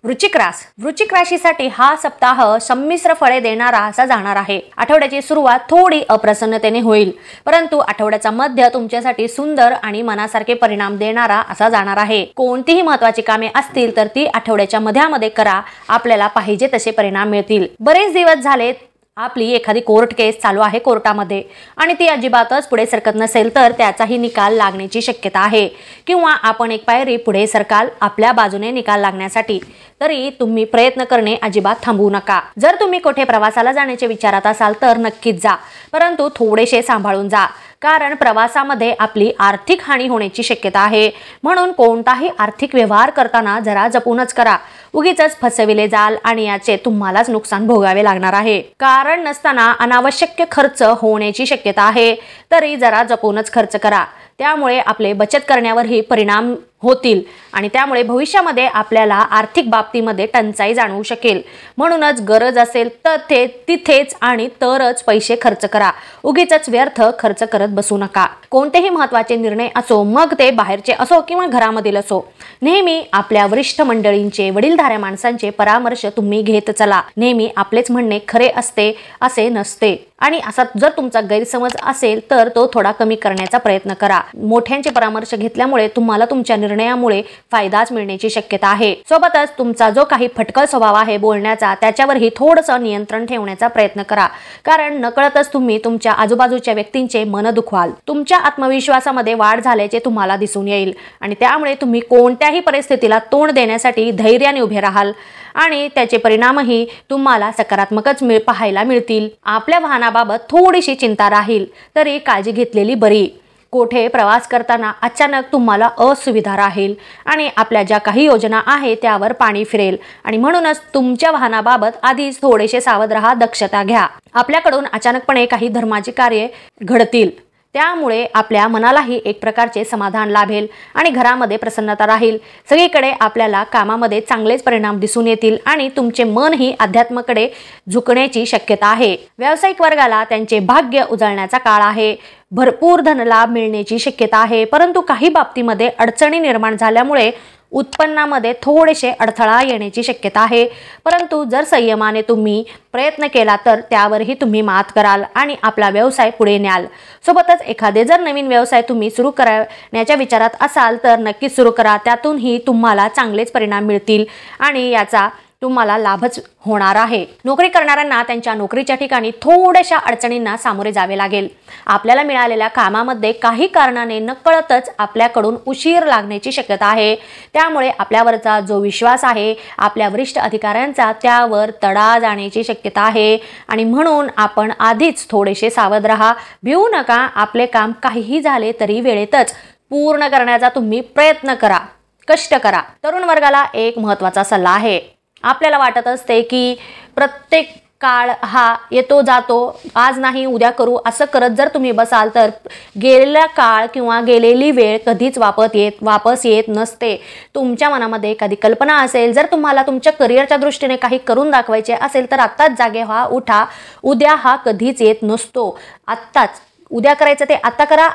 वृश्चिक राशीसाठी हा सप्ताह संमिश्र फळे देणारा असा जाणार आहे। आठवड्याची सुरुवात थोडी अप्रसन्नतेने होईल, परंतु आठवड्याचा मध्य तुमच्यासाठी सुंदर आणि मनासारखे परिणाम देणारा असा जाणार आहे। कोणतीही महत्त्वाची कामे असतील तर ती आठवड्याच्या मध्यामध्ये करा, आपल्याला पाहिजे तसे परिणाम मिळतील। बरेच दिवस झाले आपली एखादी कोर्ट केस चालू आहे कोर्टामध्ये आणि ती अजिबातच पुढे सरकत नसेल तर त्याचाही निकाल लागण्याची शक्यता आहे, किंवा आपण एक पायरी पुढे सरकाल आपल्या बाजूने निकाल लागण्यासाठी। तरी तुम्ही प्रयत्न करणे अजिबात थांबवू नका। जर तुम्ही कुठे प्रवासाला जाण्याचे विचारात असाल तर नक्कीच जा, परंतु थोडेसे सांभाळून जा, कारण प्रवासामध्ये आपली आर्थिक हानी होण्याची शक्यता आहे। म्हणून कोणताही आर्थिक व्यवहार करताना जरा जपूनच करा, उगीच फसविले जाल आणि याचे तुम्हालाच नुकसान भोगावे लागणार आहे। कारण नसताना अनावश्यक खर्च होण्याची शक्यता आहे, तरी जरा जपूनच खर्च करा, त्यामुळे आपले बचत करण्यावरही परिणाम होतील आणि त्यामुळे भविष्यामध्ये आपल्याला आर्थिक बाबतीमध्ये टंचाई जाणवू शकेल। म्हणूनच गरज असेल तर तिथेच आणि तरच पैसे खर्च करा, उगीच व्यर्थ खर्च करत बसू नका। कोणतेही महत्त्वाचे निर्णय असो, मग ते बाहेरचे असो किंवा घरामधील असो, नेहमी आपल्या वरिष्ठ मंडळींचे, वडीलधाऱ्या माणसांचे परामर्श तुम्ही घेत चला। नेहमी आपलेच म्हणणे खरे असते असे नसते, आणि असा जर तुमचा गैरसमज असेल तर तो थोडा कमी करण्याचा प्रयत्न करा। मोठ्यांचे परामर्श घेतल्यामुळे तुम्हाला तुमच्या निर्णयामुळे फायदाच मिळण्याची शक्यता आहे। सोबतच तुमचा जो काही फटकल स्वभाव आहे बोलण्याचा, त्याच्यावरही थोडंसं नियंत्रण ठेवण्याचा प्रयत्न करा, कारण नकळतच तुम्ही तुमच्या आजूबाजूच्या व्यक्तींचे मन दुखवाल। तुमच्या आत्मविश्वासामध्ये वाढ झाल्याचे तुम्हाला दिसून येईल आणि त्यामुळे तुम्ही कोणत्याही परिस्थितीला तोंड देण्यासाठी धैर्याने उभे राहाल आणि त्याचे परिणामही तुम्हाला सकारात्मकच पाहायला मिळतील। आपल्या वाहनाबाबत थोडीशी चिंता राहील, तरी काळजी घेतलेली बरी। कोठे प्रवास करताना अचानक तुम्हाला असुविधा राहील आणि आपल्या ज्या काही योजना आहेत त्यावर पाणी फिरेल, आणि म्हणूनच तुमच्या वाहनाबाबत आधीच थोडेसे सावध राहा, दक्षता घ्या। आपल्याकडून अचानकपणे काही धर्माची कार्ये घडतील, त्यामुळे आपल्या मनालाही एक प्रकारचे समाधान लाभेल आणि घरामध्ये प्रसन्नता राहील। सगळीकडे आपल्याला कामामध्ये चांगलेच परिणाम दिसून येतील आणि तुमचे मनही अध्यात्माकडे झुकण्याची शक्यता आहे। व्यावसायिक वर्गाला त्यांचे भाग्य उजळण्याचा काळ आहे। भरपूर धनलाभ मिळण्याची शक्यता आहे, परंतु काही बाबतीमध्ये अडचणी निर्माण झाल्यामुळे उत्पन्नामध्ये थोडेसे अडथळा येण्याची शक्यता आहे। परंतु जर संयमाने तुम्ही प्रयत्न केला तर त्यावरही तुम्ही मात कराल आणि आपला व्यवसाय पुढे न्याल। सोबतच एखादे जर नवीन व्यवसाय तुम्ही सुरू करण्याच्या विचारात असाल तर नक्कीच सुरू करा, त्यातूनही तुम्हाला चांगलेच परिणाम मिळतील आणि याचा तुम्हाला लाभच होणार आहे। नोकरी करणाऱ्यांना त्यांच्या नोकरीच्या ठिकाणी थोड्याशा अडचणींना सामोरे जावे लागेल। आपल्याला मिळालेल्या कामामध्ये काही कारणाने नकळतच आपल्याकडून उशीर लागण्याची शक्यता आहे, त्यामुळे आपल्यावरचा जो विश्वास आहे आपल्या वरिष्ठ अधिकाऱ्यांचा त्यावर तडा जाण्याची शक्यता आहे आणि म्हणून आपण आधीच थोडेसे सावध राहा, भिवू नका। आपले काम काहीही झाले तरी वेळेतच पूर्ण करण्याचा तुम्ही प्रयत्न करा, कष्ट करा। तरुण वर्गाला एक महत्त्वाचा सल्ला आहे। आपल्याला वाटत असते की प्रत्येक काळ हा येतो जातो, आज नाही उद्या करू असं करत जर तुम्ही बसाल तर गेलेला काळ किंवा गेलेली वेळ कधीच वापस येत नसते। तुमच्या मनामध्ये एखादी कल्पना असेल, जर तुम्हाला तुमच्या करिअरच्या दृष्टीने काही करून दाखवायचे असेल तर आत्ताच जागे व्हा, उठा। उद्या हा कधीच येत नसतो, आत्ताच। उद्या करायचं ते आत्ता करा,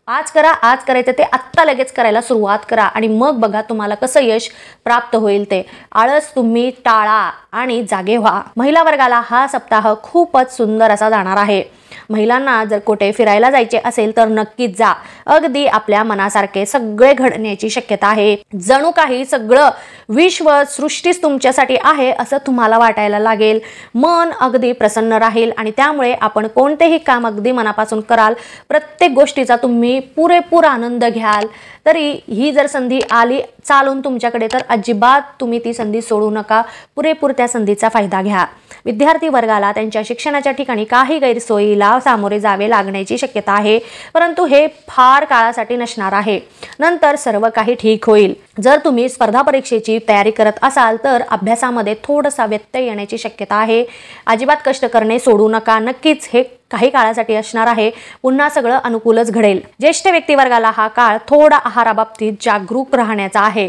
आज करा, आज करायचं ते आत्ता लगेच करायला सुरुवात करा आणि मग बघा तुम्हाला कसं यश प्राप्त होईल ते। आळस तुम्ही टाळा आणि जागे व्हा। महिला वर्गाला हा सप्ताह खूपच सुंदर असा जाणार आहे। महिलांना जर कुठे फिरायला जायचे असेल तर नक्कीच जा, अगदी आपल्या मनासारखे सगळे घडण्याची शक्यता आहे। जणू काही सगळं विश्व सृष्टीच तुमच्यासाठी आहे असं तुम्हाला वाटायला लागेल। मन अगदी प्रसन्न राहील आणि त्यामुळे आपण कोणतेही काम अगदी मनापासून कराल, प्रत्येक गोष्टीचा तुम्ही पुरेपूर आनंद घ्याल। तरी ही जर संधी आली चालून तुमच्याकडे तर अजिबात तुम्ही ती संधी सोडू नका, पुरेपूर त्या संधीचा फायदा घ्या। विद्यार्थी वर्गाला त्यांच्या शिक्षणाच्या ठिकाणी काही गैरसोयीला सामोरे जावे लागण्याची शक्यता आहे, परंतु हे फार काळासाठी नसणार आहे, नंतर सर्व काही ठीक होईल। जर तुम्ही स्पर्धा परीक्षेची तयारी करत असाल तर अभ्यासामध्ये थोडासा व्यत्यय येण्याची शक्यता आहे। अजिबात कष्ट करणे सोडू नका, नक्कीच हे काही काळासाठी असणार आहे, पुन्हा सगळं अनुकूलच घडेल। ज्येष्ठ व्यक्तिवर्गाला हा काळ थोडा आहाराबाबतीत जागरूक राहण्याचा आहे,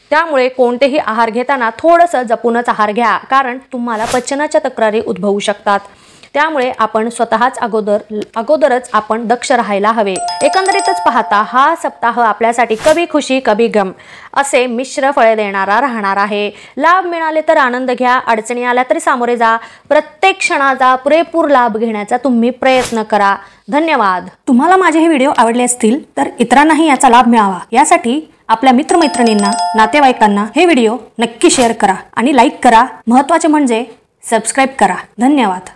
त्यामुळे कोणतेही आहार घेताना थोडंसं जपूनच आहार घ्या, कारण तुम्हाला पचनाच्या तक्रारी उद्भवू शकतात। त्यामुळे आपण स्वतःच अगोदरच आपण दक्ष राहायला हवे। एकंदरीतच पाहता हा सप्ताह आपल्यासाठी कभी खुशी कभी गम असे मिश्र फळे देणारा राहणार आहे। लाभ मिळाले तर आनंद घ्या, अडचणी आल्या तरी सामोरे जा, प्रत्येक क्षणाचा पुरेपूर लाभ घेण्याचा तुम्ही प्रयत्न करा। धन्यवाद। तुम्हाला माझे हे व्हिडिओ आवडले असतील तर इतरांनाही याचा लाभ मिळावा यासाठी आपल्या मित्रमैत्रिणींना, नातेवाईकांना हे व्हिडिओ नक्की शेअर करा आणि लाईक करा। महत्त्वाचे म्हणजे सबस्क्राइब करा। धन्यवाद।